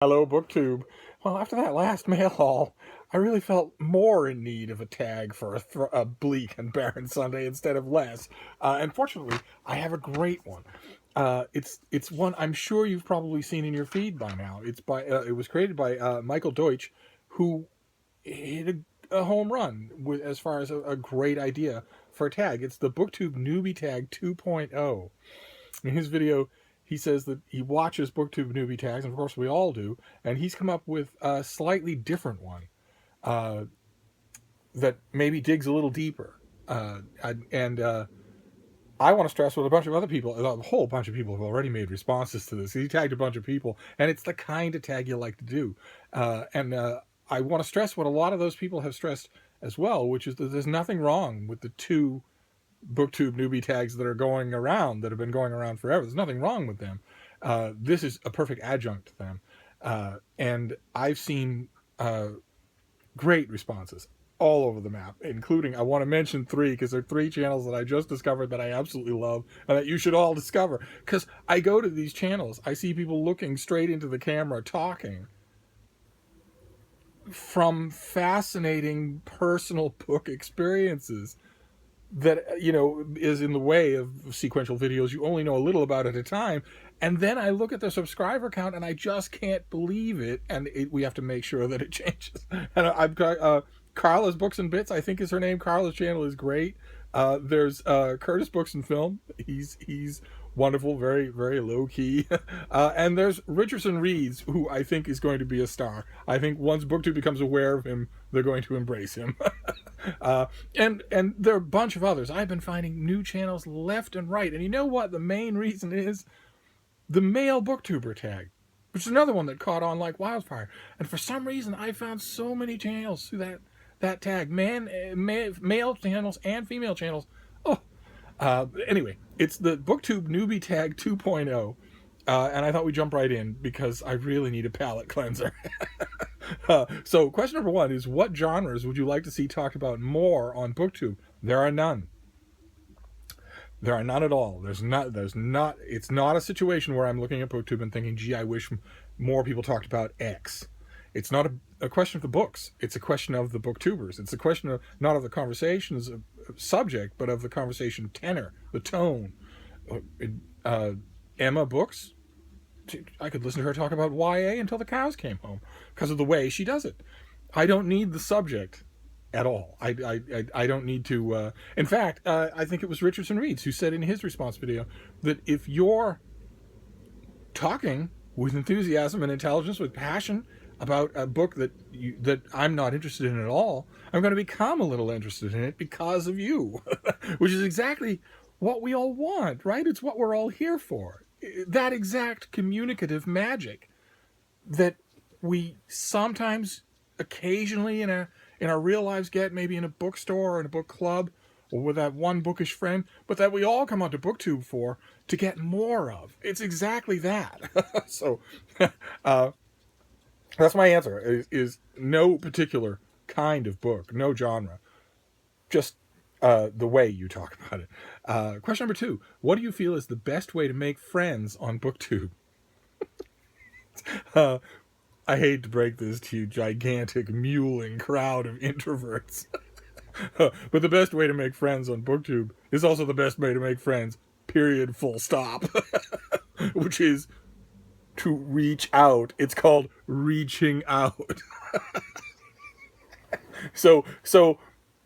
Hello, BookTube. Well, after that last mail haul, I really felt more in need of a tag for a bleak and barren Sunday instead of less. And fortunately, I have a great one. It's one I'm sure you've probably seen in your feed by now. It was created by Michael Deutsch, who hit a home run as far as a great idea for a tag. It's the BookTube Newbie Tag 2.0. In his video, he says that he watches BookTube newbie tags, and of course we all do, and he's come up with a slightly different one uh, that maybe digs a little deeper. And I want to stress what a bunch of other people, a whole bunch of people have already made responses to this. He tagged a bunch of people, and it's the kind of tag you like to do. And I want to stress what a lot of those people have stressed as well, which is that there's nothing wrong with the two BookTube newbie tags that are going around, that have been going around forever. There's nothing wrong with them. This is a perfect adjunct to them. And I've seen great responses all over the map, including, I want to mention three, because there are three channels that I just discovered that I absolutely love and that you should all discover. Because I go to these channels, I see people looking straight into the camera, talking from fascinating personal book experiences that, is in the way of sequential videos you only know a little about at a time. And then I look at the subscriber count and I just can't believe it, and we have to make sure that it changes. And I've got Carla's Books and Bits, I think is her name. Carla's channel is great. There's Curtis Books and Film. He's wonderful, very, very low key. And there's Richardson Reads, who I think is going to be a star. I think once BookTube becomes aware of him, they're going to embrace him. And there are a bunch of others. I've been finding new channels left and right. And you know what? The main reason is the male booktuber tag, which is another one that caught on like wildfire. And for some reason, I found so many channels through that tag, male channels and female channels. Oh, anyway, it's the BookTube Newbie Tag 2.0. And I thought we'd jump right in because I really need a palate cleanser. So question number one is, what genres would you like to see talked about more on BookTube? There are none. There are none at all. It's not a situation where I'm looking at BookTube and thinking, gee, I wish more people talked about X. It's not a question of the books. It's a question of the BookTubers. It's a question of not of the conversation's subject, but of the conversation tenor, the tone. Emma Books, I could listen to her talk about YA until the cows came home because of the way she does it. I don't need the subject at all. I don't need to. In fact, I think it was Richardson Reads who said in his response video that if you're talking with enthusiasm and intelligence, with passion about a book that I'm not interested in at all, I'm going to become a little interested in it because of you, which is exactly what we all want, right? It's what we're all here for. That exact communicative magic that we sometimes, occasionally in our real lives get, maybe in a bookstore or in a book club or with that one bookish friend, but that we all come onto BookTube for to get more of. It's exactly that. So that's my answer, is no particular kind of book, no genre, just the way you talk about it. Question number two, what do you feel is the best way to make friends on BookTube? I hate to break this to you, gigantic, mewling crowd of introverts. But the best way to make friends on BookTube is also the best way to make friends, period, full stop. Which is to reach out. It's called reaching out. So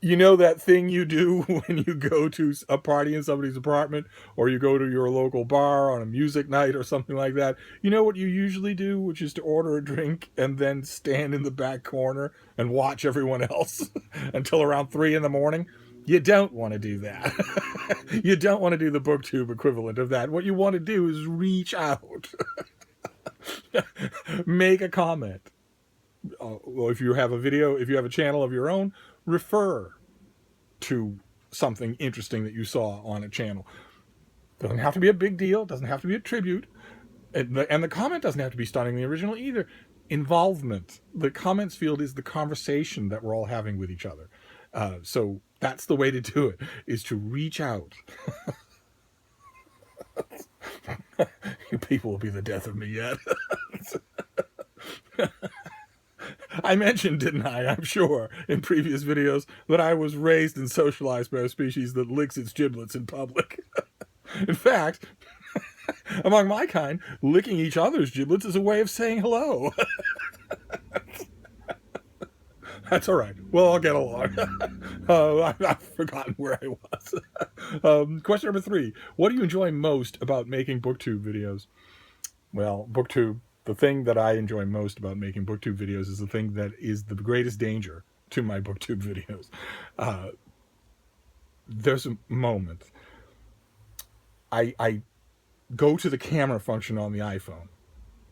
you know that thing you do when you go to a party in somebody's apartment, or you go to your local bar on a music night or something like that? You know what you usually do, which is to order a drink and then stand in the back corner and watch everyone else until around 3 a.m. You don't want to do that. You don't want to do the BookTube equivalent of that. What you want to do is reach out. Make a comment. Well, if you have a video, if you have a channel of your own, refer to something interesting that you saw on a channel. Doesn't have to be a big deal. Doesn't have to be a tribute. And the comment doesn't have to be stunning the original either. Involvement. The comments field is the conversation that we're all having with each other. So that's the way to do it, is to reach out. You people will be the death of me yet. I mentioned, didn't I, I'm sure, in previous videos, that I was raised and socialized by a species that licks its giblets in public. In fact, among my kind, licking each other's giblets is a way of saying hello. That's all right. We'll all get along. I've forgotten where I was. Question number 3. What do you enjoy most about making BookTube videos? Well, BookTube, the thing that I enjoy most about making BookTube videos is the thing that is the greatest danger to my BookTube videos. There's a moment. I go to the camera function on the iPhone,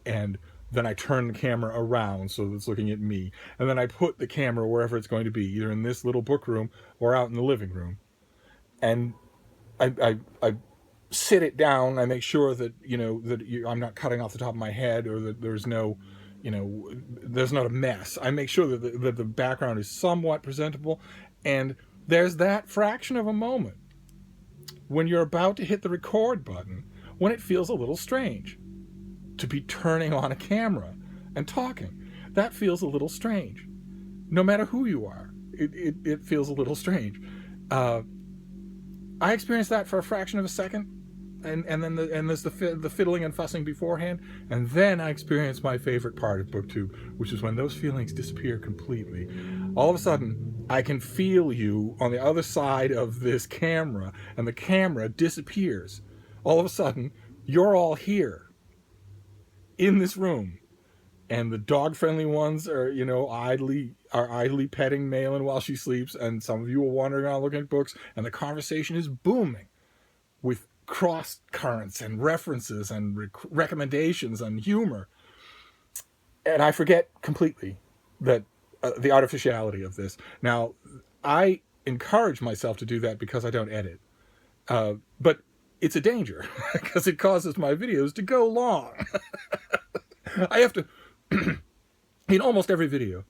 and then I turn the camera around so that it's looking at me. And then I put the camera wherever it's going to be, either in this little book room or out in the living room. And I sit it down. I make sure that, I'm not cutting off the top of my head, or that there's no, there's not a mess. I make sure that the background is somewhat presentable. And there's that fraction of a moment when you're about to hit the record button when it feels a little strange to be turning on a camera and talking. That feels a little strange. No matter who you are, it feels a little strange. I experienced that for a fraction of a second, and then there's the fiddling and fussing beforehand, and then I experienced my favorite part of BookTube, which is when those feelings disappear completely. All of a sudden, I can feel you on the other side of this camera, and the camera disappears. All of a sudden, you're all here in this room, and the dog-friendly ones are, idly petting Malin while she sleeps, and some of you are wandering around looking at books, and the conversation is booming with cross currents and references and recommendations and humor. And I forget completely that the artificiality of this. Now, I encourage myself to do that because I don't edit, but it's a danger because it causes my videos to go long. I have to, in almost every video,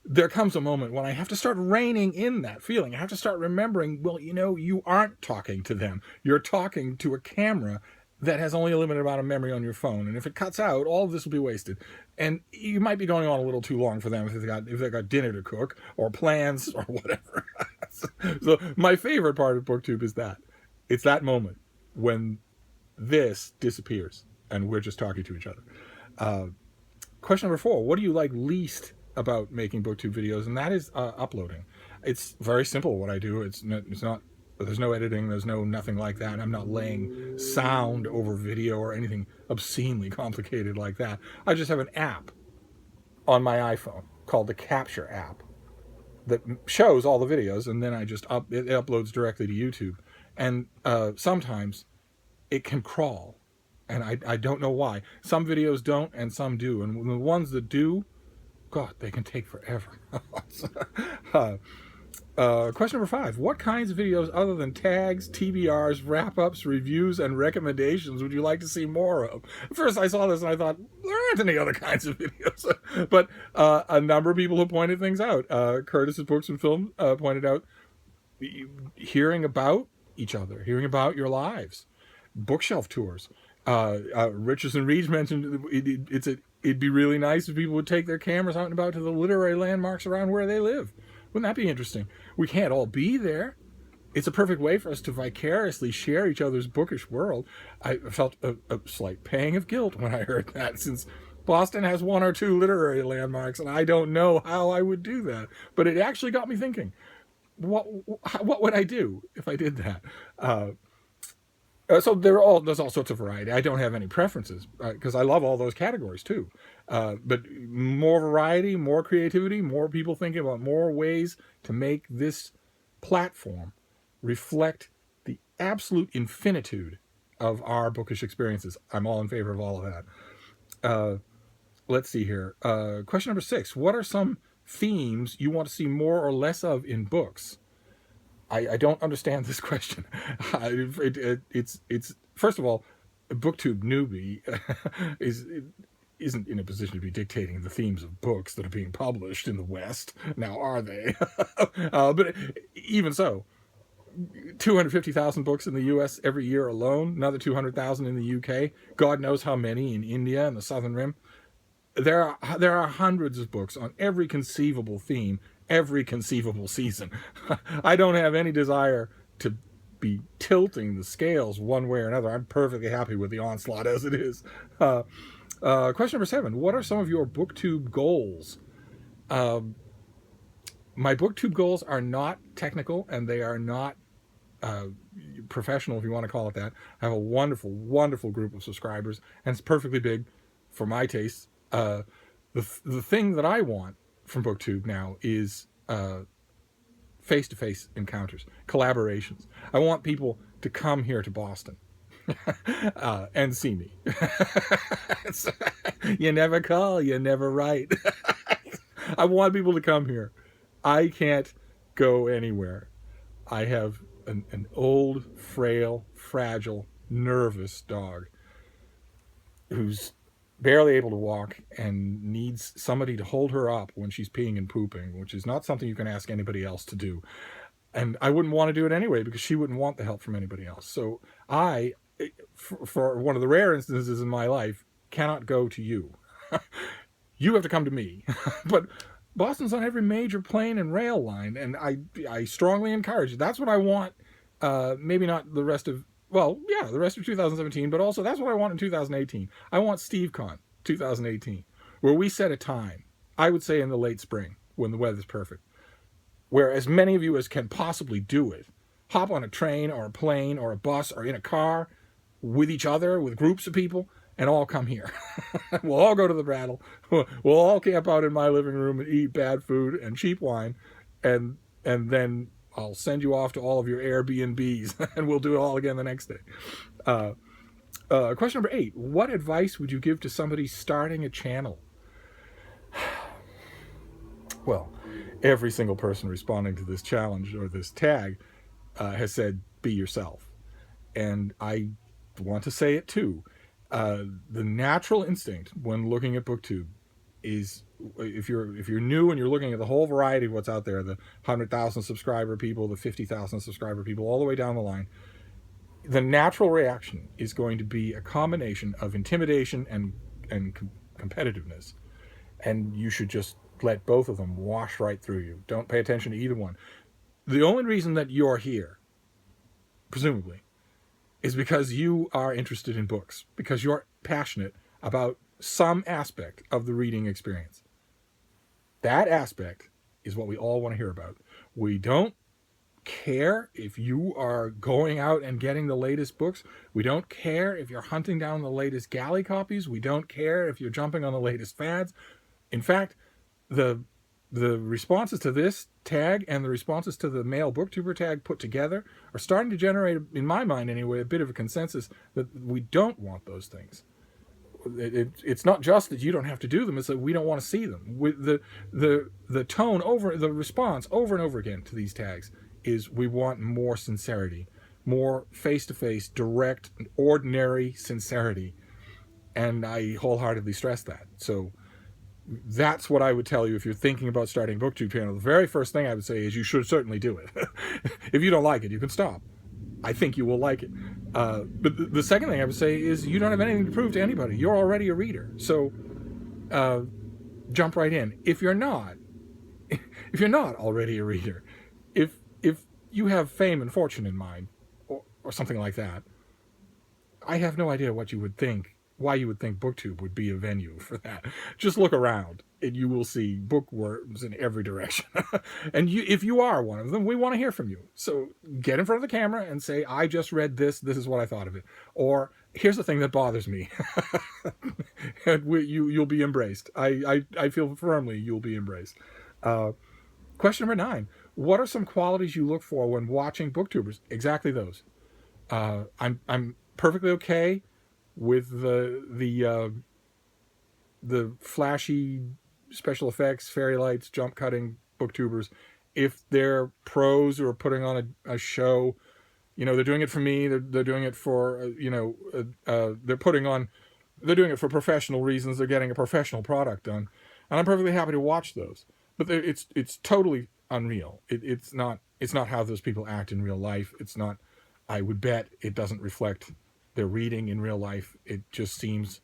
there comes a moment when I have to start reining in that feeling. I have to start remembering, well, you aren't talking to them. You're talking to a camera that has only a limited amount of memory on your phone. And if it cuts out, all of this will be wasted. And you might be going on a little too long for them if they've got dinner to cook or plans or whatever. So my favorite part of BookTube is that. It's that moment when this disappears and we're just talking to each other. Question number 4. What do you like least about making BookTube videos? And that is uploading. It's very simple what I do. It's not there's no editing, there's nothing like that. I'm not laying sound over video or anything obscenely complicated like that. I just have an app on my iPhone called the Capture app that shows all the videos, and then I just it uploads directly to YouTube. And sometimes it can crawl, and I don't know why. Some videos don't and some do, and the ones that do, God, they can take forever. Question number 5. What kinds of videos other than tags, TBRs, wrap-ups, reviews, and recommendations would you like to see more of? At first I saw this and I thought, there aren't any other kinds of videos. But a number of people who pointed things out. Curtis's Books and Film pointed out hearing about each other, hearing about your lives. Bookshelf tours. Richardson Reads mentioned it'd be really nice if people would take their cameras out and about to the literary landmarks around where they live. Wouldn't that be interesting? We can't all be there. It's a perfect way for us to vicariously share each other's bookish world. I felt a slight pang of guilt when I heard that, since Boston has 1 or 2 literary landmarks, and I don't know how I would do that. But it actually got me thinking, what would I do if I did that? So there's all sorts of variety. I don't have any preferences because I love all those categories too. But more variety, more creativity, more people thinking about more ways to make this platform reflect the absolute infinitude of our bookish experiences. I'm all in favor of all of that. Let's see here. Question number 6. What are some themes you want to see more or less of in books? I don't understand this question. It's first of all, BookTube Newbie isn't in a position to be dictating the themes of books that are being published in the West. Now, are they? But even so, 250,000 books in the U.S. every year alone, another 200,000 in the UK, God knows how many in India and the Southern Rim. there are hundreds of books on every conceivable theme, every conceivable season. I don't have any desire to be tilting the scales one way or another. I'm perfectly happy with the onslaught as it is. Question number 7. What are some of your BookTube goals? My BookTube goals are not technical, and they are not professional, if you want to call it that. I have a wonderful, wonderful group of subscribers, and it's perfectly big for my tastes. The thing that I want from BookTube now is face-to-face encounters, collaborations. I want people to come here to Boston and see me. You never call, you never write. I want people to come here. I can't go anywhere. I have an old, frail, fragile, nervous dog who's barely able to walk and needs somebody to hold her up when she's peeing and pooping, which is not something you can ask anybody else to do. And I wouldn't want to do it anyway because she wouldn't want the help from anybody else. So I, for one of the rare instances in my life, cannot go to you. You have to come to me. But Boston's on every major plane and rail line, and I strongly encourage it. That's what I want. Maybe not the rest of, well, yeah, the rest of 2017, but also that's what I want in 2018. I want SteveCon 2018, where we set a time, I would say in the late spring, when the weather's perfect, where as many of you as can possibly do it, hop on a train or a plane or a bus or in a car with each other, with groups of people, and all come here. We'll all go to the Brattle. We'll all camp out in my living room and eat bad food and cheap wine, and then I'll send you off to all of your Airbnbs, and we'll do it all again the next day. Question number 8. What advice would you give to somebody starting a channel? Well, every single person responding to this challenge or this tag has said, be yourself. And I want to say it too. The natural instinct when looking at BookTube is, if you're new and you're looking at the whole variety of what's out there, the 100,000 subscriber people, the 50,000 subscriber people, all the way down the line, the natural reaction is going to be a combination of intimidation and competitiveness. And you should just let both of them wash right through you. Don't pay attention to either one. The only reason that you're here, presumably, is because you are interested in books, because you're passionate about some aspect of the reading experience. That aspect is what we all want to hear about. We don't care if you are going out and getting the latest books. We don't care if you're hunting down the latest galley copies. We don't care if you're jumping on the latest fads. In fact, the responses to this tag and the responses to the male booktuber tag put together are starting to generate, in my mind anyway, a bit of a consensus that we don't want those things. It's not just that you don't have to do them, it's that we don't want to see them. With the tone over, the response over and over again to these tags is we want more sincerity, more face-to-face, direct, ordinary sincerity. And I wholeheartedly stress that. So that's what I would tell you if you're thinking about starting a BookTube channel. The very first thing I would say is you should certainly do it. If you don't like it, you can stop. I think you will like it. But the second thing I would say is you don't have anything to prove to anybody. You're already a reader. So jump right in. If you're not already a reader, if you have fame and fortune in mind, or something like that, I have no idea what you would think, why you would think BookTube would be a venue for that. Just look around and you will see bookworms in every direction. And if you are one of them, we want to hear from you. So get in front of the camera and say, I just read this is what I thought of it. Or here's the thing that bothers me. And you'll be embraced. I feel firmly you'll be embraced. Question number 9. What are some qualities you look for when watching booktubers? Exactly those. I'm perfectly okay with the flashy special effects, fairy lights, jump cutting booktubers, if they're pros who are putting on a show. They're doing it for me. They're doing it for they're doing it for professional reasons. They're getting a professional product done, and I'm perfectly happy to watch those. But it's totally unreal. It's not how those people act in real life. It's not. I would bet it doesn't reflect their reading in real life. It just seems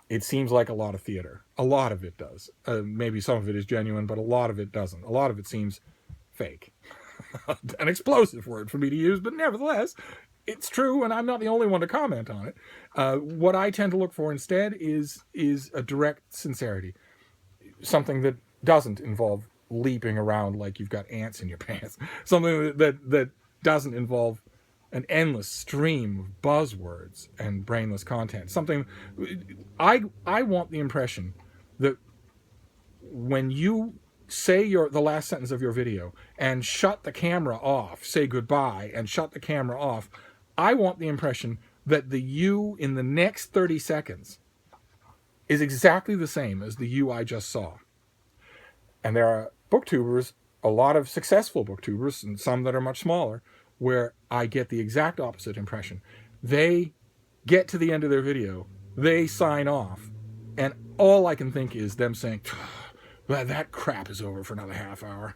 it seems like a lot of theater. A lot of it does. Maybe some of it is genuine, but a lot of it doesn't. A lot of it seems fake. An explosive word for me to use, but nevertheless, it's true, and I'm not the only one to comment on it. What I tend to look for instead is a direct sincerity. Something that doesn't involve leaping around like you've got ants in your pants. Something that doesn't involve an endless stream of buzzwords and brainless content. Something I want the impression that when you say the last sentence of your video and shut the camera off, say goodbye and shut the camera off, I want the impression that the you in the next 30 seconds is exactly the same as the you I just saw. And there are booktubers, a lot of successful booktubers, and some that are much smaller, where I get the exact opposite impression. They get to the end of their video, they sign off, and all I can think is them saying, that crap is over for another half hour.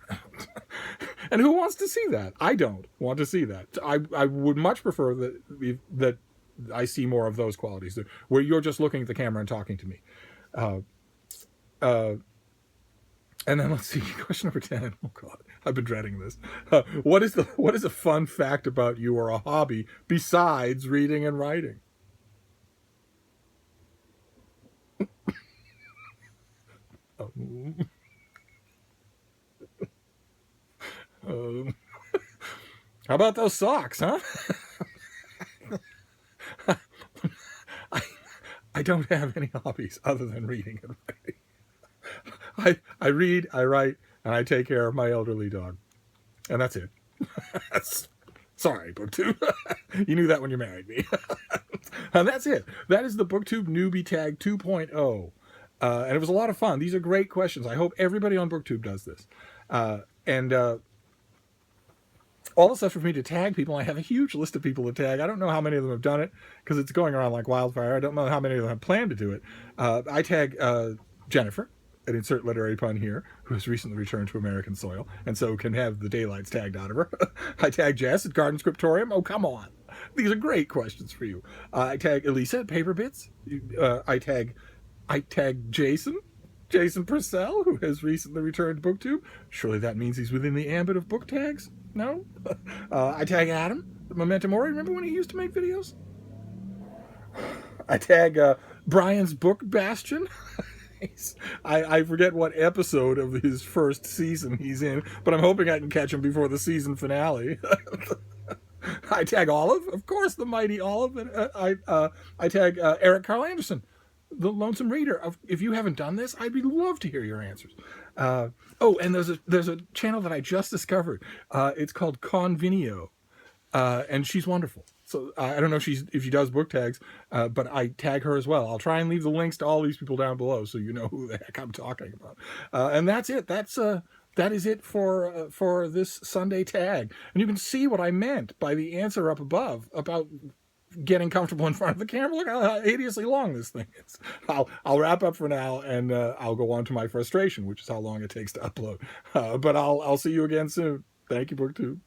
And who wants to see that? I don't want to see that. I would much prefer that I see more of those qualities, where you're just looking at the camera and talking to me. And then let's see, question number 10. Oh God, I've been dreading this. What is a fun fact about you or a hobby besides reading and writing? How about those socks, huh? I don't have any hobbies other than reading and writing. I read, I write, and I take care of my elderly dog. And that's it. Sorry, BookTube. You knew that when you married me. And that's it. That is the BookTube Newbie Tag 2.0. And it was a lot of fun. These are great questions. I hope everybody on BookTube does this. And all the stuff for me to tag people. I have a huge list of people to tag. I don't know how many of them have done it because it's going around like wildfire. I don't know how many of them have planned to do it. I tag Jennifer, an insert literary pun here, who has recently returned to American soil and so can have the daylights tagged out of her. I tag Jess at Garden Scriptorium. Oh, come on. These are great questions for you. I tag Elisa at Paperbits. I tag Jason Purcell, who has recently returned to BookTube. Surely that means he's within the ambit of book tags? No? I tag Adam at Mementomori. Remember when he used to make videos? I tag Brian's book, Bastion. I forget what episode of his first season he's in, but I'm hoping I can catch him before the season finale. I tag Olive, of course, the mighty Olive. And I tag Eric Carl Anderson, the Lonesome Reader. If you haven't done this, I'd love to hear your answers. And there's a channel that I just discovered. It's called Konvineo, and she's wonderful. So I don't know if she does book tags, but I tag her as well. I'll try and leave the links to all these people down below so you know who the heck I'm talking about. And that's it. That is it for this Sunday tag. And you can see what I meant by the answer up above about getting comfortable in front of the camera. Look how hideously long this thing is. I'll wrap up for now, and I'll go on to my frustration, which is how long it takes to upload. But I'll see you again soon. Thank you, BookTube.